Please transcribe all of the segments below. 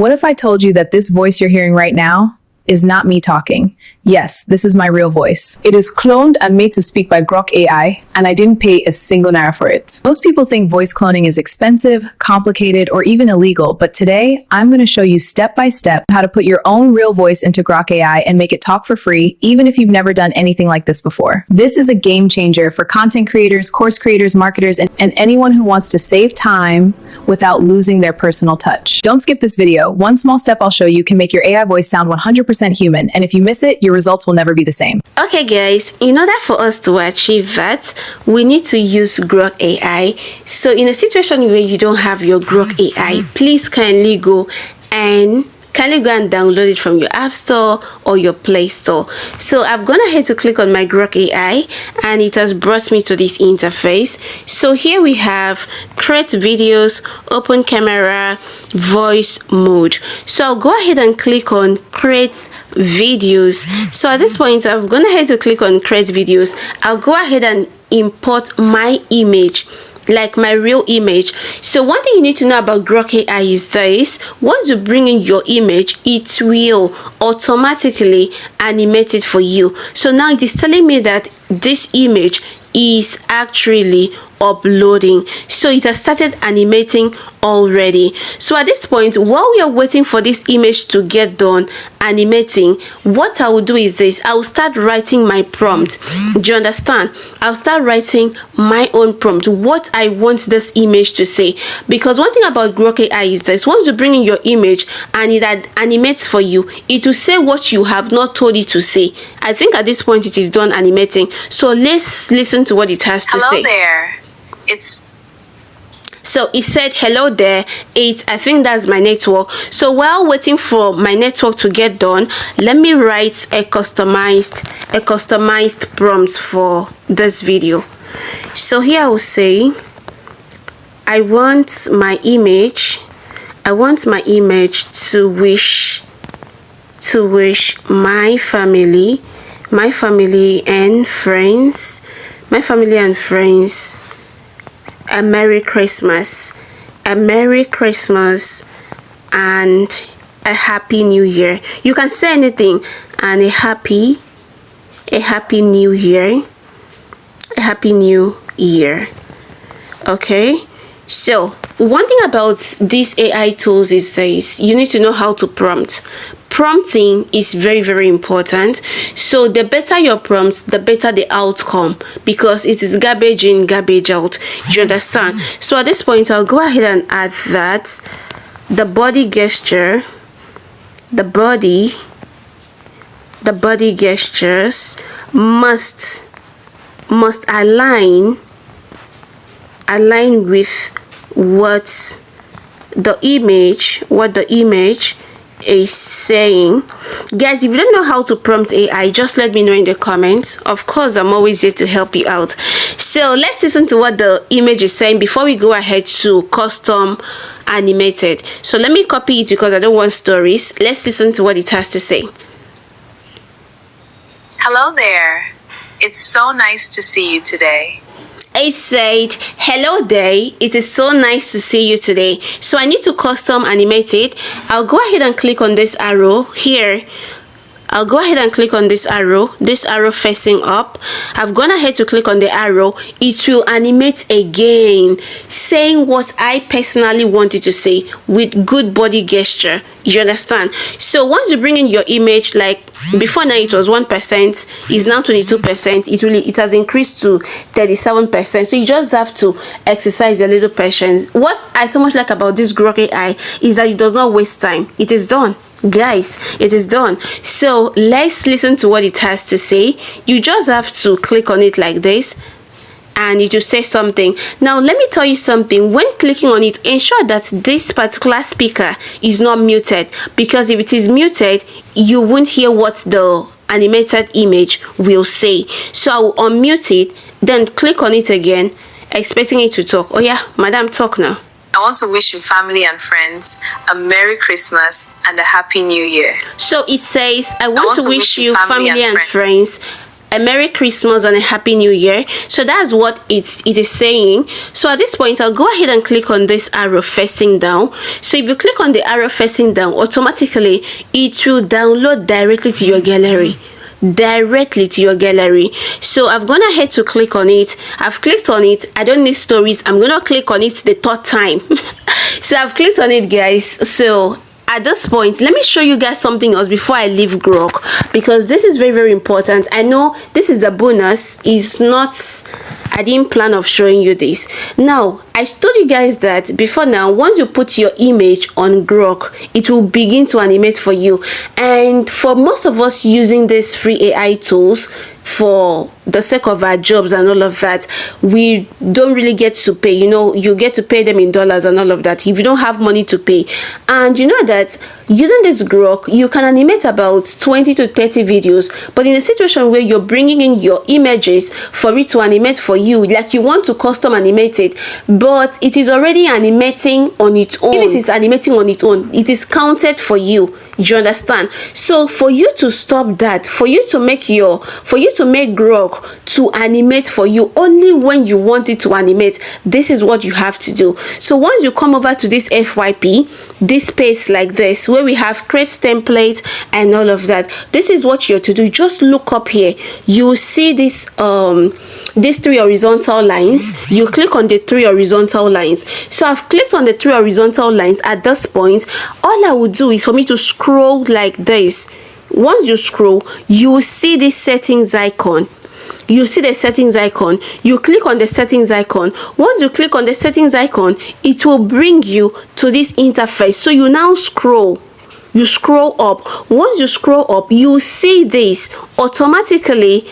What if I told you that this voice you're hearing right now is not me talking? Yes, this is my real voice. It is cloned and made to speak by Grok AI, and I didn't pay a single naira for it. Most people think voice cloning is expensive, complicated, or even illegal, but today I'm going to show you step by step how to put your own real voice into Grok AI and make it talk for free, even if you've never done anything like this before. This is a game changer for content creators, course creators, marketers, and anyone who wants to save time without losing their personal touch. Don't skip this video. One small step I'll show you can make your AI voice sound 100% human, and if you miss it, your results will never be the same. Okay guys, in order for us to achieve that, we need to use Grok AI. So in a situation where you don't have your Grok AI, please kindly go and download it from your app store or your play store. So I've gone ahead to click on my Grok AI and it has brought me to this interface. So here we have create videos, open camera, voice mode. So I'll go ahead and click on create videos. So at this point I've gone ahead to click on create videos. I'll go ahead and import my image, like my real image. So one thing you need to know about Grok AI is this: once you bring in your image, it will automatically animate it for you. So now it is telling me that this image is actually uploading, so it has started animating already. So at this point, while we are waiting for this image to get done animating, what I will do is this: I will start writing my prompt. Do you understand? I'll start writing my own prompt, what I want this image to say. Because one thing about Grok AI is this: once you bring in your image and it animates for you, it will say what you have not told it to say. I think at this point it is done animating, so let's listen to what it has to say. Hello there. So it said hello there. I think that's my network. So while waiting for my network to get done, let me write a customized prompt for this video. So here I will say I want my image to wish my family and friends a Merry Christmas and a Happy New Year. You can say anything, and a happy New Year, okay? So one thing about these AI tools is this: you need to know how to prompt. Prompting is very, very important. So the better your prompts, the better the outcome, because it is garbage in, garbage out. You understand? So at this point, I'll go ahead and add that the body gesture, the body gestures must align with what the image is saying. Guys, if you don't know how to prompt AI, just let me know in the comments. Of course, I'm always here to help you out. So let's listen to what the image is saying before we go ahead to custom animated. So let me copy it because I don't want stories. Let's listen to what it has to say. Hello there. It's so nice to see you today. It said, hello there, it is so nice to see you today. So I need to custom animate it. I'll go ahead and click on this arrow here. I'll go ahead and click on this arrow facing up. I've gone ahead to click on the arrow. It will animate again, saying what I personally wanted to say with good body gesture. You understand? So once you bring in your image, like before now it was 1%, is now 22%. It has increased to 37%. So you just have to exercise a little patience. What I so much like about this Grok AI is that it does not waste time. It is done. Guys, it is done. So let's listen to what it has to say. You just have to click on it like this and it will say something. Now let me tell you something: when clicking on it, ensure that this particular speaker is not muted, because if it is muted, you won't hear what the animated image will say. So I will unmute it, then click on it again, expecting it to talk. Oh yeah, madam, talk now. I want to wish you, family and friends, a Merry Christmas and a Happy New Year. So it says, I want to wish you, family and friends, a Merry Christmas and a Happy New Year. So that's what it is saying. So at this point, I'll go ahead and click on this arrow facing down. So if you click on the arrow facing down, automatically it will download directly to your gallery. So I've gone ahead to click on it. I've clicked on it. I don't need stories. I'm gonna click on it the third time. So I've clicked on it, guys. So at this point, let me show you guys something else before I leave Grok, because this is very, very important. I know this is a bonus. It's not, I didn't plan of showing you this. Now, I told you guys that before now, once you put your image on Grok, it will begin to animate for you. And for most of us using these free AI tools, for the sake of our jobs and all of that, we don't really get to pay. You know, you get to pay them in dollars and all of that if you don't have money to pay. And you know that using this Grok, you can animate about 20 to 30 videos. But in a situation where you're bringing in your images for it to animate for you, like you want to custom animate it, but it is already animating on its own. If it is animating on its own, it is counted for you. You understand? So for you to stop that, for you to make Grok to animate for you only when you want it to animate, this is what you have to do. So once you come over to this FYP, this space like this, where we have create template and all of that, this is what you're to do. Just look up here. You will see this these 3 horizontal lines. You click on the 3 horizontal lines. So I've clicked on the 3 horizontal lines. At this point, all I would do is for me to scroll like this. Once you scroll, you will see this settings icon. You see the settings icon. You click on the settings icon. Once you click on the settings icon, it will bring you to this interface. So you now scroll. You scroll up. Once you scroll up, you see this automatically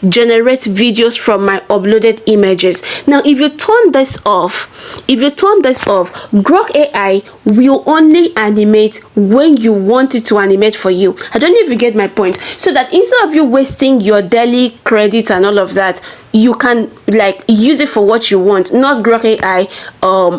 generate videos from my uploaded images. Now if you turn this off, Grok AI will only animate when you want it to animate for you. I don't know if you get my point. So that instead of you wasting your daily credits and all of that, you can like use it for what you want. Not Grok AI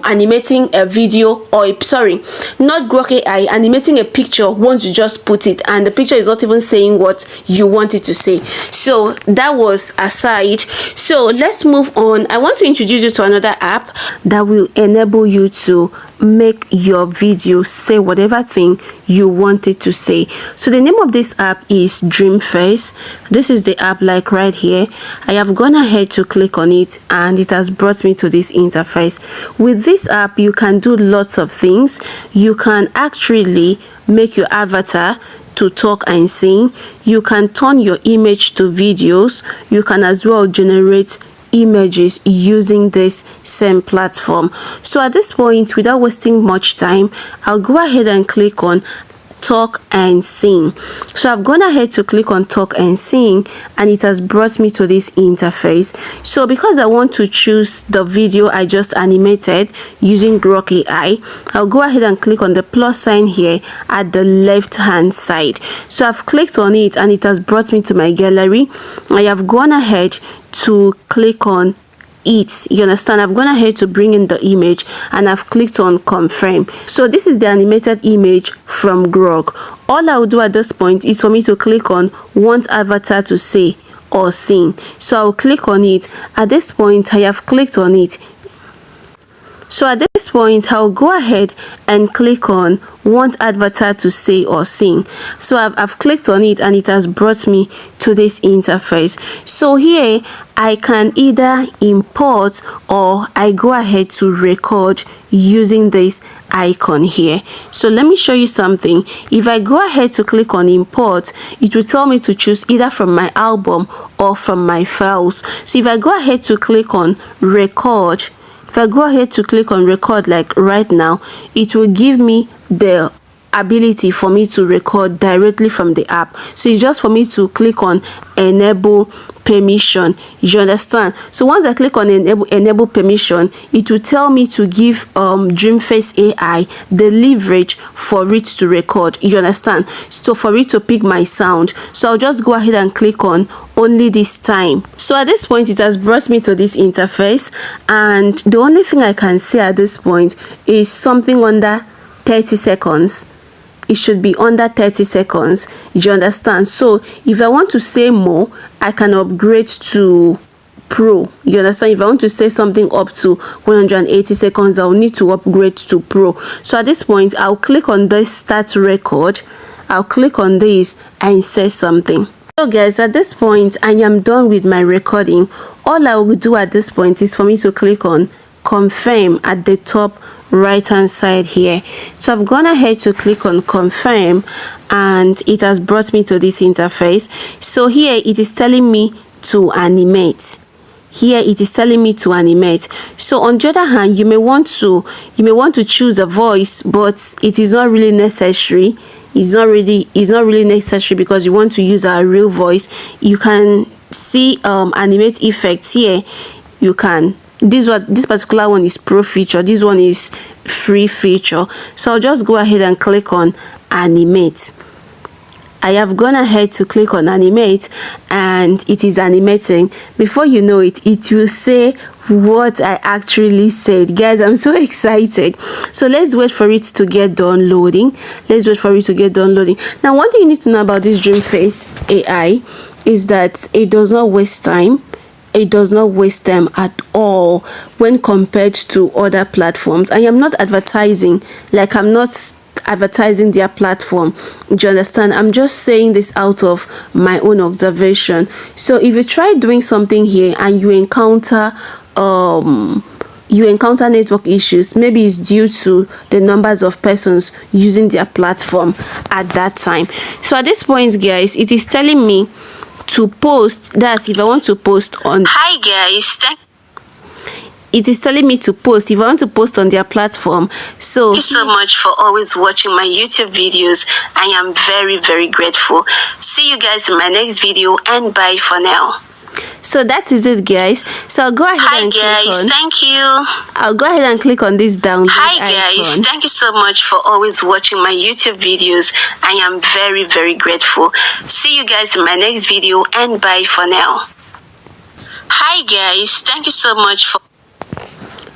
animating a video, or not Grok AI animating a picture once you just put it and the picture is not even saying what you want it to say. So that was aside. So let's move on. I want to introduce you to another app that will enable you to make your video say whatever thing you want it to say. So the name of this app is DreamFace. This is the app, like right here. I have gone ahead to click on it and it has brought me to this interface. With this app, you can do lots of things. You can actually make your avatar to talk and sing. You can turn your image to videos. You can as well generate images using this same platform. So at this point, without wasting much time, I'll go ahead and click on talk and sing. So I've gone ahead to click on talk and sing and it has brought me to this interface. So because I want to choose the video I just animated using Grok AI, I'll go ahead and click on the plus sign here at the left hand side. So I've clicked on it and it has brought me to my gallery. I have gone ahead to click on it. You understand? I've gone ahead to bring in the image and I've clicked on confirm. So this is the animated image from Grok. All I will do at this point is for me to click on want avatar to say or sing. So I'll click on it. At this point, I have clicked on it. So at this point, I'll go ahead and click on want avatar to say or sing. So I've clicked on it and it has brought me to this interface. So here I can either import or I go ahead to record using this icon here. So let me show you something. If I go ahead to click on import, it will tell me to choose either from my album or from my files. So if I go ahead to click on record, if I go ahead to click on record like right now, it will give me the ability for me to record directly from the app. So it's just for me to click on enable permission. You understand? So once I click on enable permission, it will tell me to give DreamFace AI the leverage for it to record. You understand? So for it to pick my sound, so I'll just go ahead and click on only this time. So at this point, it has brought me to this interface and the only thing I can see at this point is something under 30 seconds. it should be under 30 seconds. You understand? So if I want to say more, I can upgrade to Pro. You understand? If I want to say something up to 180 seconds, I'll need to upgrade to Pro. So at this point, I'll click on this start record. I'll click on this and say something. So guys, at this point, I am done with my recording. All I will do at this point is for me to click on confirm at the top right hand side here. So I've gone ahead to click on confirm, and it has brought me to this interface. So here it is telling me to animate. Here it is telling me to animate. So on the other hand, you may want to choose a voice, but it is not really necessary. It's not really necessary because you want to use our real voice. You can see animate effects here. You can, this particular one is pro feature, this one is free feature. So I'll just go ahead and click on animate. I have gone ahead to click on animate, and it is animating. Before you know it, it will say what I actually said. Guys, I'm so excited. So let's wait for it to get done loading. Now, one thing you need to know about this DreamFace AI is that it does not waste time. It does not waste them at all when compared to other platforms. I am not advertising, like I'm not advertising their platform. Do you understand? I'm just saying this out of my own observation. So if you try doing something here and you encounter network issues, maybe it's due to the numbers of persons using their platform at that time. So at this point, guys, it is telling me to post. That's if I want to post on. Hi guys, it is telling me to post if I want to post on their platform. So thank you so much for always watching my YouTube videos. I am very, very grateful. See you guys in my next video, and bye for now. So that is it, guys. So I'll go ahead and click on. Thank you. I'll go ahead and click on this download icon. Thank you so much for always watching my YouTube videos. I am very, very grateful. See you guys in my next video, and bye for now. Hi guys, thank you so much for.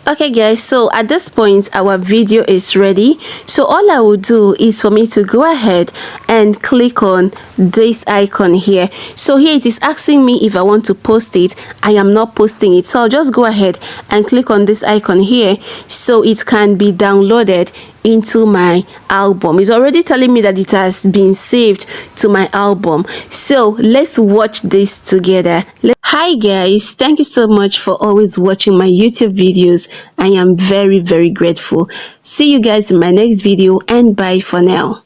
Okay guys, so at this point our video is ready. So all I will do is for me to go ahead and click on this icon here. So here it is asking me if I want to post it. I am not posting it, so I'll just go ahead and click on this icon here so it can be downloaded into my album. It's already telling me that it has been saved to my album. So let's watch this together. Hi guys, thank you so much for always watching my YouTube videos. I am very, very grateful. See you guys in my next video, and bye for now.